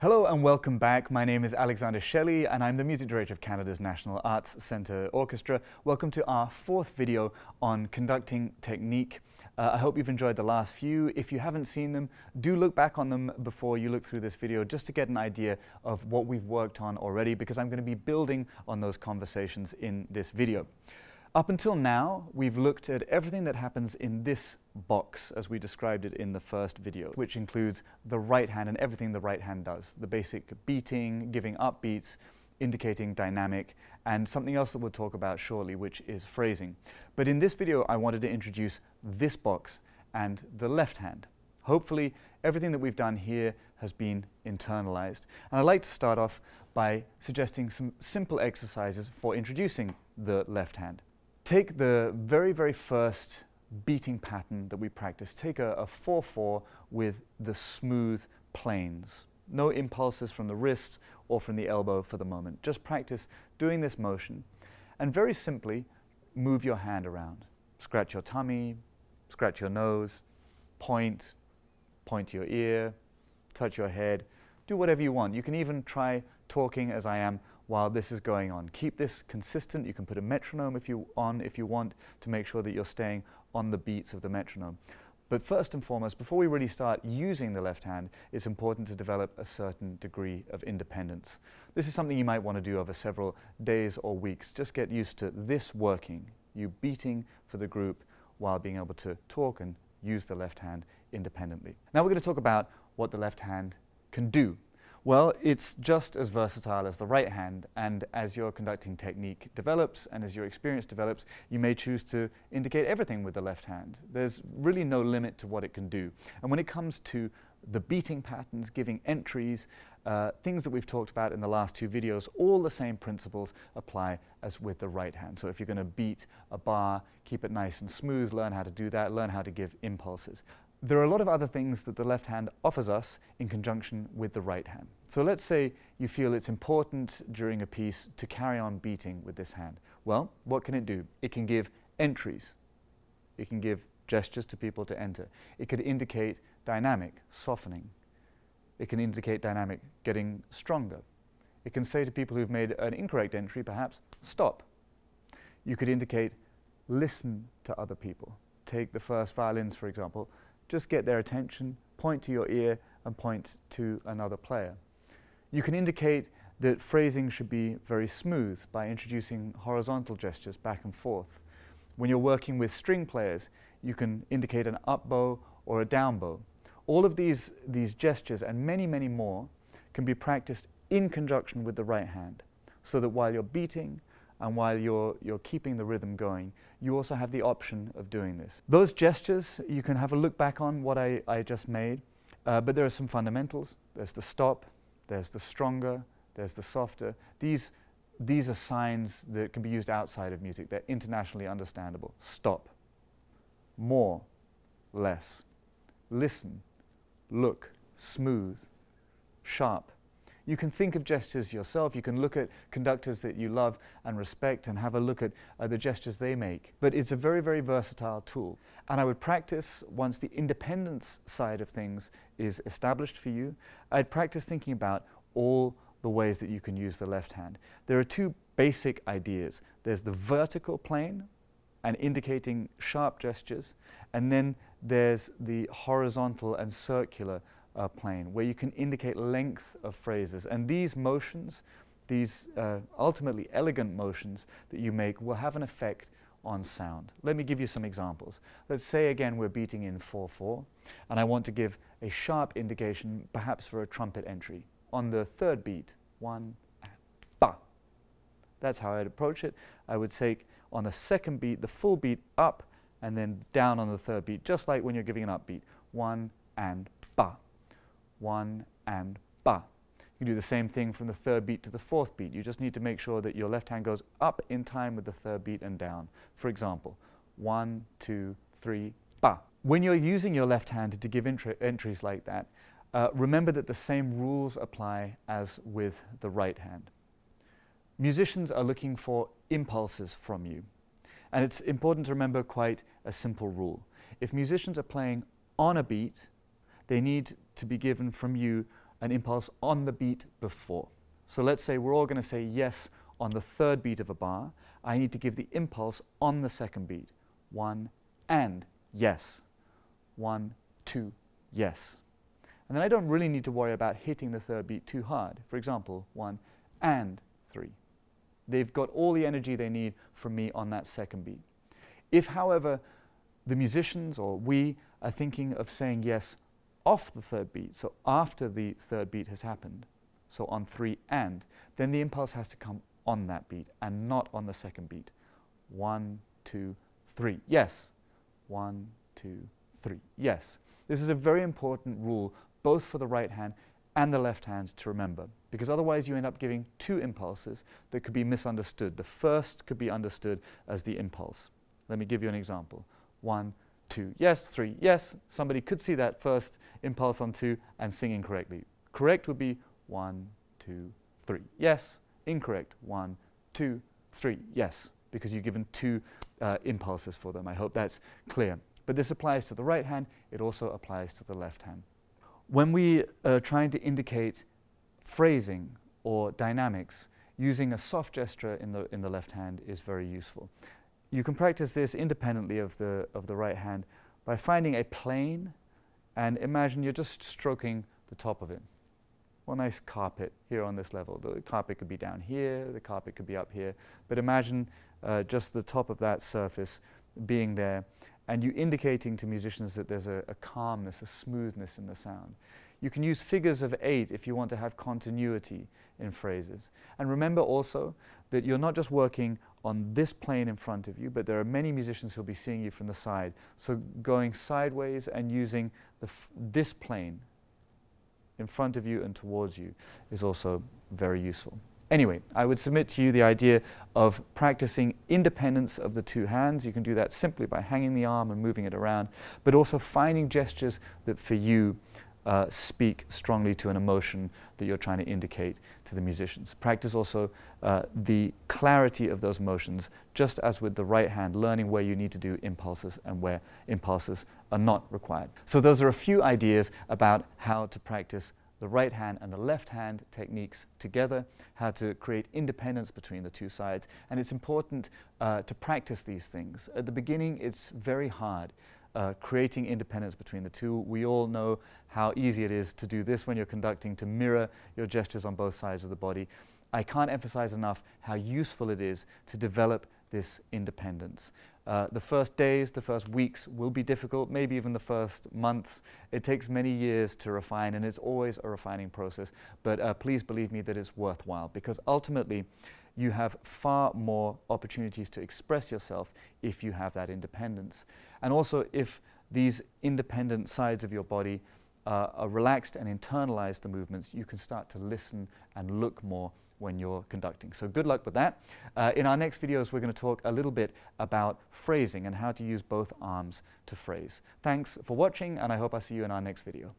Hello and welcome back. My name is Alexander Shelley and I'm the Music Director of Canada's National Arts Centre Orchestra. Welcome to our fourth video on conducting technique. I hope you've enjoyed the last few. If you haven't seen them, do look back on them before you look through this video just to get an idea of what we've worked on already, because I'm going to be building on those conversations in this video. Up until now, we've looked at everything that happens in this box as we described it in the first video, which includes the right hand and everything the right hand does. The basic beating, giving upbeats, indicating dynamic, and something else that we'll talk about shortly, which is phrasing. But in this video, I wanted to introduce this box and the left hand. Hopefully, everything that we've done here has been internalized. And I'd like to start off by suggesting some simple exercises for introducing the left hand. Take the very first beating pattern that we practice. Take a 4/4 with the smooth planes. No impulses from the wrist or from the elbow for the moment. Just practice doing this motion and very simply move your hand around. Scratch your tummy, scratch your nose, point to your ear, touch your head. Do whatever you want. You can even try talking as I am while this is going on. Keep this consistent. You can put a metronome if you want to make sure that you're staying on the beats of the metronome. But first and foremost, before we really start using the left hand, it's important to develop a certain degree of independence. This is something you might want to do over several days or weeks. Just get used to this working, you beating for the group while being able to talk and use the left hand independently. Now we're going to talk about what the left hand can do. Well, it's just as versatile as the right hand, and as your conducting technique develops and as your experience develops, you may choose to indicate everything with the left hand. There's really no limit to what it can do. And when it comes to the beating patterns, giving entries, things that we've talked about in the last two videos, all the same principles apply as with the right hand. So if you're going to beat a bar, keep it nice and smooth, learn how to do that, learn how to give impulses. There are a lot of other things that the left hand offers us in conjunction with the right hand. So let's say you feel it's important during a piece to carry on beating with this hand. Well, what can it do? It can give entries. It can give gestures to people to enter. It could indicate dynamic, softening. It can indicate dynamic, getting stronger. It can say to people who've made an incorrect entry, perhaps, stop. You could indicate listen to other people. Take the first violins, for example. Just get their attention, point to your ear, and point to another player. You can indicate that phrasing should be very smooth by introducing horizontal gestures back and forth. When you're working with string players, you can indicate an up bow or a down bow. All of these gestures and many more can be practiced in conjunction with the right hand, so that while you're beating and while you're keeping the rhythm going, you also have the option of doing this. Those gestures, you can have a look back on what I just made, but there are some fundamentals. There's the stop, there's the stronger, there's the softer. These are signs that can be used outside of music. They're internationally understandable. Stop, more, less, listen, look, smooth, sharp. You can think of gestures yourself. You can look at conductors that you love and respect and have a look at the gestures they make. But it's a very versatile tool. And I would practice, once the independence side of things is established for you, I'd practice thinking about all the ways that you can use the left hand. There are two basic ideas. There's the vertical plane and indicating sharp gestures, and then there's the horizontal and circular plane, where you can indicate length of phrases. And these motions, these ultimately elegant motions that you make, will have an effect on sound. Let me give you some examples. Let's say again we're beating in 4/4, and I want to give a sharp indication, perhaps for a trumpet entry. On the third beat, 1 and ba. That's how I'd approach it. I would take on the second beat, the full beat up, and then down on the third beat, just like when you're giving an upbeat. 1 and ba. 1 and ba. You can do the same thing from the third beat to the fourth beat. You just need to make sure that your left hand goes up in time with the third beat and down. For example, 1, 2, 3, ba. When you're using your left hand to give entries like that, remember that the same rules apply as with the right hand. Musicians are looking for impulses from you. And it's important to remember quite a simple rule. If musicians are playing on a beat, they need to be given from you an impulse on the beat before. So let's say we're all going to say yes on the third beat of a bar. I need to give the impulse on the second beat. 1 and yes. 1, 2, yes. And then I don't really need to worry about hitting the third beat too hard. For example, 1 and 3. They've got all the energy they need from me on that second beat. If, however, the musicians or we are thinking of saying yes off the third beat, so after the third beat has happened, so on 3 and, then the impulse has to come on that beat and not on the second beat. 1, 2, 3, yes. 1, 2, 3, yes. This is a very important rule, both for the right hand and the left hand to remember, because otherwise you end up giving two impulses that could be misunderstood. The first could be understood as the impulse. Let me give you an example. 1, 2, yes, 3, yes. Somebody could see that first impulse on 2 and sing incorrectly. Correct would be 1, 2, 3, yes. Incorrect, 1, 2, 3, yes, because you've given two impulses for them. I hope that's clear. But this applies to the right hand, it also applies to the left hand. When we are trying to indicate phrasing or dynamics, using a soft gesture in the left hand is very useful. You can practice this independently of the right hand by finding a plane and imagine you're just stroking the top of it. Well, nice carpet here on this level. The carpet could be down here, the carpet could be up here, but imagine just the top of that surface being there and you indicating to musicians that there's a calmness, a smoothness in the sound. You can use figures of 8 if you want to have continuity in phrases. And remember also that you're not just working on this plane in front of you, but there are many musicians who'll be seeing you from the side. So going sideways and using this plane in front of you and towards you is also very useful. Anyway, I would submit to you the idea of practicing independence of the two hands. You can do that simply by hanging the arm and moving it around, but also finding gestures that for you speak strongly to an emotion that you're trying to indicate to the musicians. Practice also the clarity of those motions, just as with the right hand, learning where you need to do impulses and where impulses are not required. So those are a few ideas about how to practice the right hand and the left hand techniques together, how to create independence between the two sides. And it's important to practice these things. At the beginning, it's very hard. Creating independence between the two. We all know how easy it is to do this when you're conducting, to mirror your gestures on both sides of the body. I can't emphasize enough how useful it is to develop this independence. The first days, the first weeks will be difficult, maybe even the first months. It takes many years to refine, and it's always a refining process. But please believe me that it's worthwhile, because ultimately you have far more opportunities to express yourself if you have that independence. And also, if these independent sides of your body are relaxed and internalize the movements, you can start to listen and look more when you're conducting. So good luck with that. In our next videos, we're going to talk a little bit about phrasing and how to use both arms to phrase. Thanks for watching, and I hope I see you in our next video.